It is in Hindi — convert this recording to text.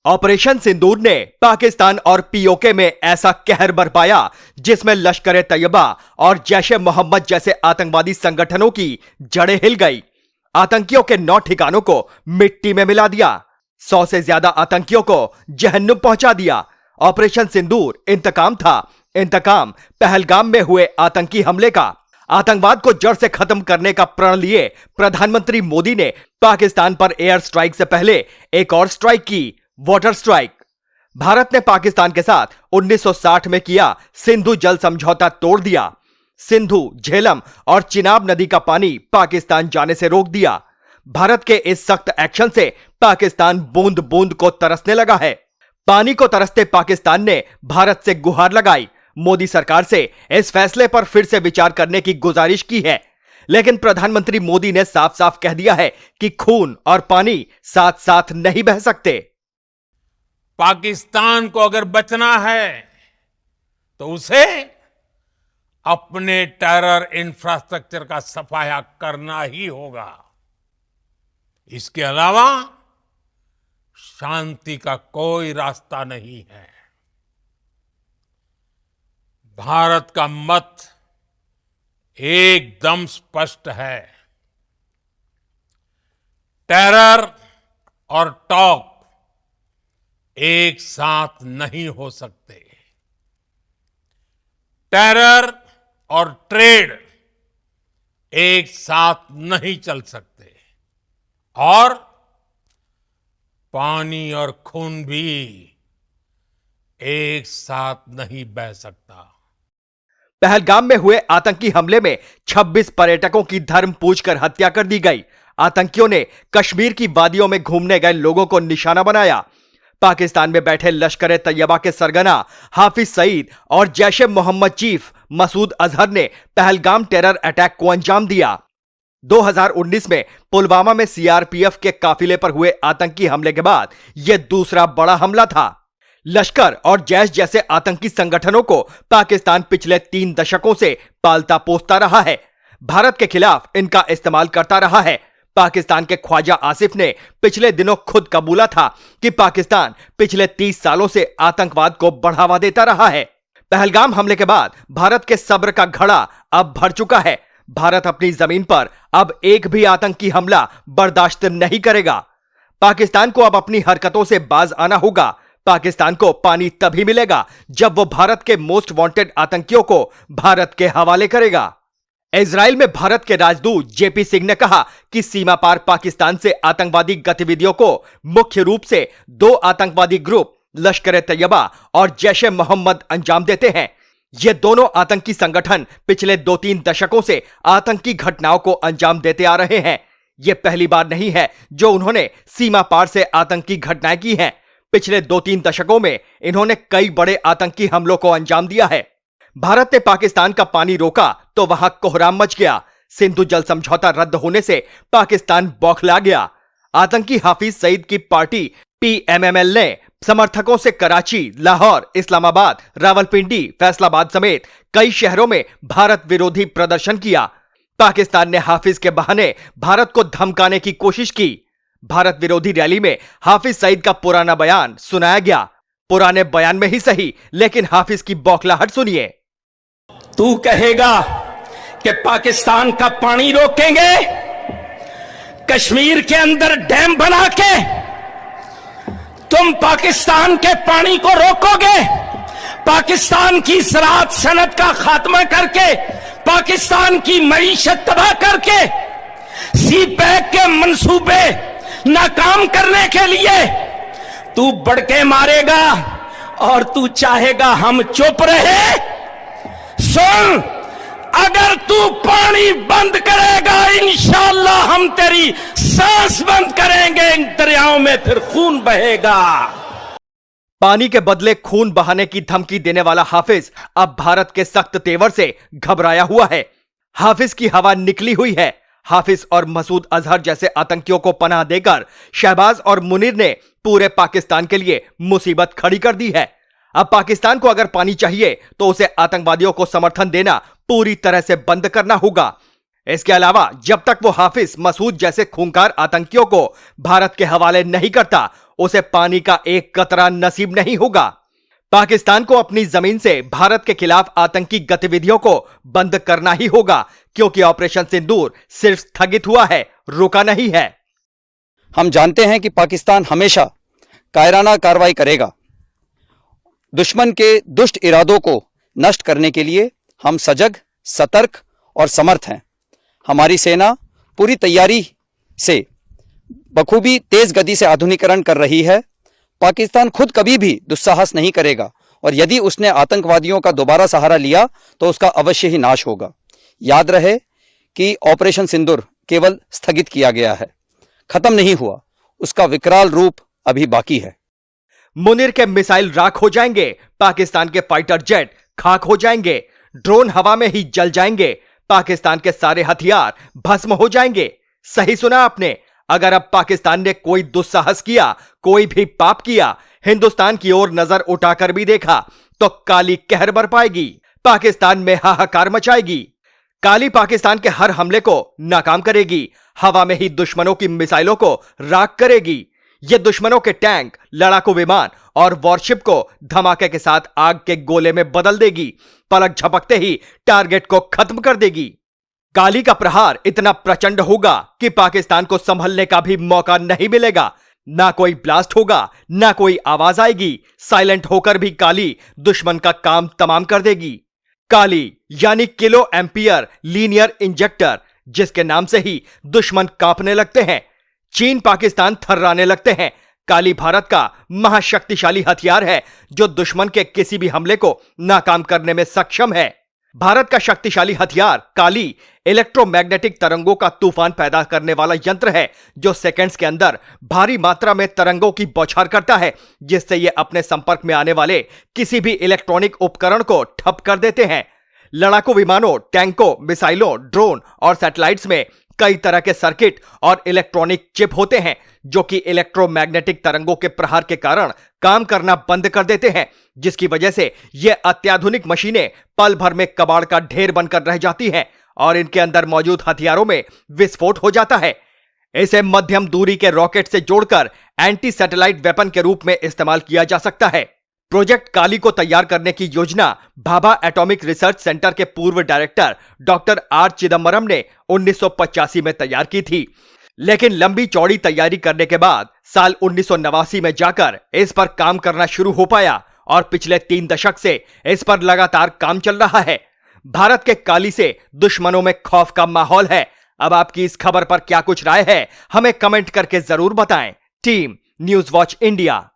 ऑपरेशन सिंदूर ने पाकिस्तान और पीओके में ऐसा कहर बरपाया जिसमें लश्कर-ए-तैयबा और जैश-ए-मोहम्मद जैसे आतंकवादी संगठनों की जड़ें हिल गई। आतंकियों के 9 ठिकानों को मिट्टी में मिला दिया, 100 से ज्यादा आतंकियों को जहन्नुम पहुंचा दिया। ऑपरेशन सिंदूर इंतकाम था, इंतकाम पहलगाम में हुए आतंकी हमले का। आतंकवाद को जड़ से खत्म करने का प्रण लिए प्रधानमंत्री मोदी ने पाकिस्तान पर एयर स्ट्राइक से पहले एक और स्ट्राइक की, वाटर स्ट्राइक। भारत ने पाकिस्तान के साथ 1960 में किया सिंधु जल समझौता तोड़ दिया। सिंधु, झेलम और चिनाब नदी का पानी पाकिस्तान जाने से रोक दिया। भारत के इस सख्त एक्शन से पाकिस्तान बूंद बूंद को तरसने लगा है। पानी को तरसते पाकिस्तान ने भारत से गुहार लगाई, मोदी सरकार से इस फैसले पर फिर से विचार करने की गुजारिश की है। लेकिन प्रधानमंत्री मोदी ने साफ साफ कह दिया है कि खून और पानी साथ साथ नहीं बह सकते। पाकिस्तान को अगर बचना है तो उसे अपने टेरर इंफ्रास्ट्रक्चर का सफाया करना ही होगा। इसके अलावा शांति का कोई रास्ता नहीं है। भारत का मत एकदम स्पष्ट है। टेरर और टॉक एक साथ नहीं हो सकते। टेरर और ट्रेड एक साथ नहीं चल सकते और पानी और खून भी एक साथ नहीं बह सकता। पहलगाम में हुए आतंकी हमले में 26 पर्यटकों की धर्म पूछकर हत्या कर दी गई। आतंकियों ने कश्मीर की वादियों में घूमने गए लोगों को निशाना बनाया। पाकिस्तान में बैठे लश्कर-ए-तैयबा के सरगना हाफिज सईद और जैश-ए-मोहम्मद चीफ मसूद अजहर ने पहलगाम टेरर अटैक को अंजाम दिया। 2019 में पुलवामा में सीआरपीएफ के काफिले पर हुए आतंकी हमले के बाद यह दूसरा बड़ा हमला था। लश्कर और जैश जैसे आतंकी संगठनों को पाकिस्तान पिछले 3 दशकों से पालता पोसता रहा है, भारत के खिलाफ इनका इस्तेमाल करता रहा है। पाकिस्तान के ख्वाजा आसिफ ने पिछले दिनों खुद कबूला था कि पाकिस्तान पिछले 30 सालों से आतंकवाद को बढ़ावा देता रहा है। पहलगाम हमले के बाद भारत के सब्र का घड़ा अब भर चुका है। भारत अपनी जमीन पर अब एक भी आतंकी हमला बर्दाश्त नहीं करेगा। पाकिस्तान को अब अपनी हरकतों से बाज आना होगा। पाकिस्तान को पानी तभी मिलेगा जब वो भारत के मोस्ट वांटेड आतंकियों को भारत के हवाले करेगा। इजराइल में भारत के राजदूत जेपी सिंह ने कहा कि सीमा पार पाकिस्तान से आतंकवादी गतिविधियों को मुख्य रूप से 2 आतंकवादी ग्रुप लश्कर-ए-तैयबा और जैश-ए-मोहम्मद अंजाम देते हैं। ये दोनों आतंकी संगठन पिछले 2-3 दशकों से आतंकी घटनाओं को अंजाम देते आ रहे हैं। यह पहली बार नहीं है जो उन्होंने सीमा पार से आतंकी घटनाएं की हैं। पिछले 2-3 दशकों में इन्होंने कई बड़े आतंकी हमलों को अंजाम दिया है। भारत ने पाकिस्तान का पानी रोका तो वहां कोहराम मच गया। सिंधु जल समझौता रद्द होने से पाकिस्तान बौखला गया। आतंकी हाफिज सईद की पार्टी पीएमएमएल ने समर्थकों से कराची, लाहौर, इस्लामाबाद, रावलपिंडी, फैसलाबाद समेत कई शहरों में भारत विरोधी प्रदर्शन किया। पाकिस्तान ने हाफिज के बहाने भारत को धमकाने की कोशिश की। भारत विरोधी रैली में हाफिज सईद का पुराना बयान सुनाया गया। पुराने बयान में ही सही, लेकिन हाफिज की बौखलाहट सुनिए। तू कहेगा कि पाकिस्तान का पानी रोकेंगे, कश्मीर के अंदर डैम बना के तुम पाकिस्तान के पानी को रोकोगे, पाकिस्तान की ज़राअत सनत का खात्मा करके, पाकिस्तान की मईशत तबाह करके, सी पैक के मंसूबे नाकाम करने के लिए तू बड़के मारेगा और तू चाहेगा हम चुप रहे। सुन, अगर तू पानी बंद करेगा इंशाअल्लाह हम तेरी सांस बंद करेंगे, इन दरियाओं में फिर खून बहेगा। पानी के बदले खून बहाने की धमकी देने वाला हाफिज अब भारत के सख्त तेवर से घबराया हुआ है। हाफिज की हवा निकली हुई है। हाफिज और मसूद अजहर जैसे आतंकियों को पनाह देकर शहबाज और मुनीर ने पूरे पाकिस्तान के लिए मुसीबत खड़ी कर दी है। अब पाकिस्तान को अगर पानी चाहिए तो उसे आतंकवादियों को समर्थन देना पूरी तरह से बंद करना होगा। इसके अलावा जब तक वो हाफिज, मसूद जैसे खूंखार आतंकियों को भारत के हवाले नहीं करता, उसे पानी का एक कतरा नसीब नहीं होगा। पाकिस्तान को अपनी जमीन से भारत के खिलाफ आतंकी गतिविधियों को बंद करना ही होगा, क्योंकि ऑपरेशन सिंदूर सिर्फ स्थगित हुआ है, रुका नहीं है। हम जानते हैं कि पाकिस्तान हमेशा कायराना कार्रवाई करेगा। दुश्मन के दुष्ट इरादों को नष्ट करने के लिए हम सजग, सतर्क और समर्थ हैं। हमारी सेना पूरी तैयारी से बखूबी तेज गति से आधुनिकीकरण कर रही है। पाकिस्तान खुद कभी भी दुस्साहस नहीं करेगा और यदि उसने आतंकवादियों का दोबारा सहारा लिया तो उसका अवश्य ही नाश होगा। याद रहे कि ऑपरेशन सिंदूर केवल स्थगित किया गया है, खत्म नहीं हुआ। उसका विकराल रूप अभी बाकी है। मुनीर के मिसाइल राख हो जाएंगे, पाकिस्तान के फाइटर जेट खाक हो जाएंगे, ड्रोन हवा में ही जल जाएंगे, पाकिस्तान के सारे हथियार भस्म हो जाएंगे। सही सुना आपने। अगर अब पाकिस्तान ने कोई दुस्साहस किया, कोई भी पाप किया, हिंदुस्तान की ओर नजर उठाकर भी देखा, तो काली कहर बरपाएगी, पाकिस्तान में हाहाकार मचाएगी। काली पाकिस्तान के हर हमले को नाकाम करेगी, हवा में ही दुश्मनों की मिसाइलों को राख करेगी। यह दुश्मनों के टैंक, लड़ाकू विमान और वॉरशिप को धमाके के साथ आग के गोले में बदल देगी, पलक झपकते ही टारगेट को खत्म कर देगी। काली का प्रहार इतना प्रचंड होगा कि पाकिस्तान को संभलने का भी मौका नहीं मिलेगा। ना कोई ब्लास्ट होगा, ना कोई आवाज आएगी। साइलेंट होकर भी काली दुश्मन का काम तमाम कर देगी। काली यानी किलो एम्पियर लीनियर इंजेक्टर, जिसके नाम से ही दुश्मन कांपने लगते हैं, चीन पाकिस्तान थर्राने लगते हैं। काली भारत का महाशक्तिशाली हथियार है जो दुश्मन के किसी भी हमले को नाकाम करने में सक्षम है। भारत का शक्तिशाली हथियार काली इलेक्ट्रोमैग्नेटिक तरंगों का तूफान पैदा करने वाला यंत्र है जो सेकंड्स के अंदर भारी मात्रा में तरंगों की बौछार करता है, जिससे यह अपने संपर्क में आने वाले किसी भी इलेक्ट्रॉनिक उपकरण को ठप कर देते हैं। लड़ाकू विमानों, टैंकों, मिसाइलों, ड्रोन और सैटेलाइट्स में कई तरह के सर्किट और इलेक्ट्रॉनिक चिप होते हैं जो कि इलेक्ट्रोमैग्नेटिक तरंगों के प्रहार के कारण काम करना बंद कर देते हैं, जिसकी वजह से ये अत्याधुनिक मशीनें पल भर में कबाड़ का ढेर बनकर रह जाती हैं और इनके अंदर मौजूद हथियारों में विस्फोट हो जाता है। इसे मध्यम दूरी के रॉकेट से जोड़कर एंटी सैटेलाइट वेपन के रूप में इस्तेमाल किया जा सकता है। प्रोजेक्ट काली को तैयार करने की योजना भाभा एटॉमिक रिसर्च सेंटर के पूर्व डायरेक्टर डॉक्टर आर चिदम्बरम ने 1985 में तैयार की थी, लेकिन लंबी चौड़ी तैयारी करने के बाद साल 1989 में जाकर इस पर काम करना शुरू हो पाया और पिछले 3 दशक से इस पर लगातार काम चल रहा है। भारत के काली से दुश्मनों में खौफ का माहौल है। अब आपकी इस खबर पर क्या कुछ राय है, हमें कमेंट करके जरूर बताएं। Team news watch India.